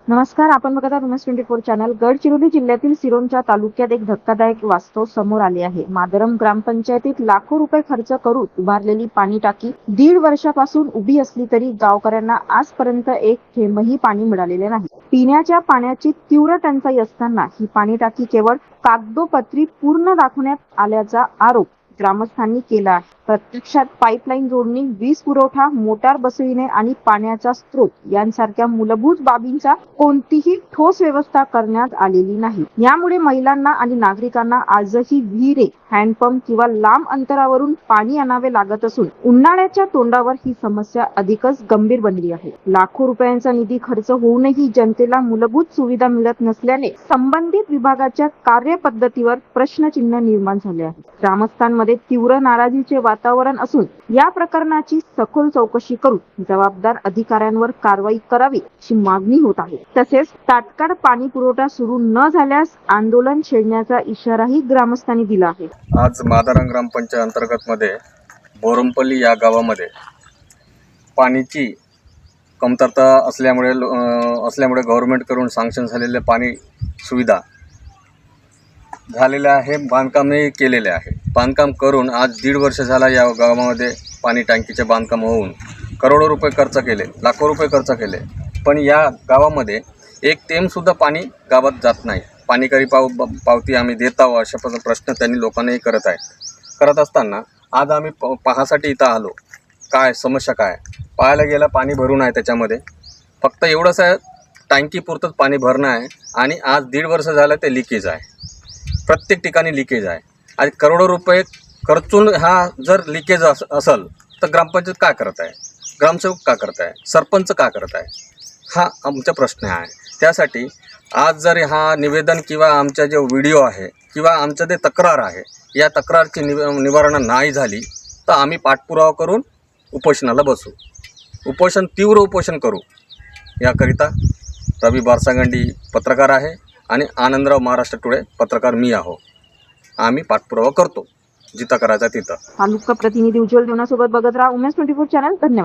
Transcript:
नमस्कार, आपण बघत आहात उमेश 24 चॅनल। गडचिरोली जिल्ह्यातील सिरोंचा तालुक्यात एक धक्कादायक वास्तव समोर आले आहे। मादरम ग्रामपंचायतीत लाखो रुपये खर्च करून उभारलेली पाणी टाकी 1.5 वर्षापासून उभी असली तरी गावकऱ्यांना आजपर्यंत एक थेंबही पाणी मिळालेले नाही। पिण्याच्या पाण्याची तीव्र टंचाई असताना ही पाणी टाकी केवळ कागदोपत्री पूर्ण दाखवण्यात आल्याचा आरोप ग्रामस्थांनी केला आहे। प्रत्यक्षात पाईपलाईन जोडणी, वीज पुरवठा, मोटार बसविणे आणि पाण्याचा स्रोत यांसारख्या मूलभूत बाबींचा कोणतीही ठोस व्यवस्था करण्यात आलेली नाही। यामुळे महिलांना आणि नागरिकांना आजही विहिरे, हँडपंप किंवा लांब अंतरावरून पाणी आणावे लागत असून उन्हाळ्याच्या तोंडावर ही समस्या अधिकच गंभीर बनली आहे। लाखो रुपयांचा निधी खर्च होऊनही जनतेला मूलभूत सुविधा मिळत नसल्याने संबंधित विभागाच्या कार्यपद्धतीवर प्रश्नचिन्ह निर्माण झाले आहे। ग्रामस्थांमध्ये तीव्र नाराजीचे वातावरण असून या प्रकरणाची सखोल चौकशी करून जबाबदार अधिकाऱ्यांवर कारवाई करावी अशी मागणी होत आहे। तसेच तात्काळ पाणी पुरवठा सुरू न झाल्यास आंदोलन छेडण्याचा इशाराही ग्रामस्थांनी दिला आहे। आज मादारम ग्रामपंचायत अंतर्गत मध्ये बोरमपल्ली या गावामध्ये पाण्याची कमतरता असल्यामुळे गव्हर्नमेंट कडून सँक्शन झालेले पाणी सुविधा झालेले आहे। बांधकामही केलेले आहे। बांधकाम करून आज 1.5 वर्ष झाला या गावामध्ये पाणी टँकीचे बांधकाम होऊन करोडो रुपये खर्च केले, लाखो रुपये खर्च केले, पण या गावामध्ये एक थेंब सुद्धा पाणी गावात जात नाही। पाणीकरी पावती आम्ही देत आहोत अशा प्रश्न त्यांनी लोकांनाही करत असताना आज आम्ही पाहासाठी इथं आलो। काय समस्या काय पाहायला गेला, पाणी भरून आहे, त्याच्यामध्ये फक्त एवढंच आहे, टँकी पुरतंच पाणी भरणं आहे आणि आज 1.5 वर्ष झालं ते लिकेज आहे। प्रत्येक ठिकाणी लिकेज आहे। आज करोडो रुपये खर्चून हा जर लिकेज असेल तर ग्रामपंचायत काय करत आहे, ग्रामसेवक का करत आहे, सरपंच का करत आहे, हा आमचा प्रश्न आहे। त्यासाठी आज जर हा निवेदन किंवा आमचा जो व्हिडिओ आहे किंवा आमचं जे तक्रार आहे या तक्रारची निवारण नाही झाली तर आम्ही पाठपुरावा करून उपोषणाला बसू, तीव्र उपोषण करू। याकरिता रवी बारसागंडी पत्रकार आहे आणि आनंदराव महाराष्ट्र टुडे पत्रकार मी आहो। आम्ही पाठपुरावा करतो जिथं करायचा तिथं। तालुका प्रतिनिधी उज्ज्वल देवनासोबत बघत राहा उमेश 24 चॅनल। धन्यवाद।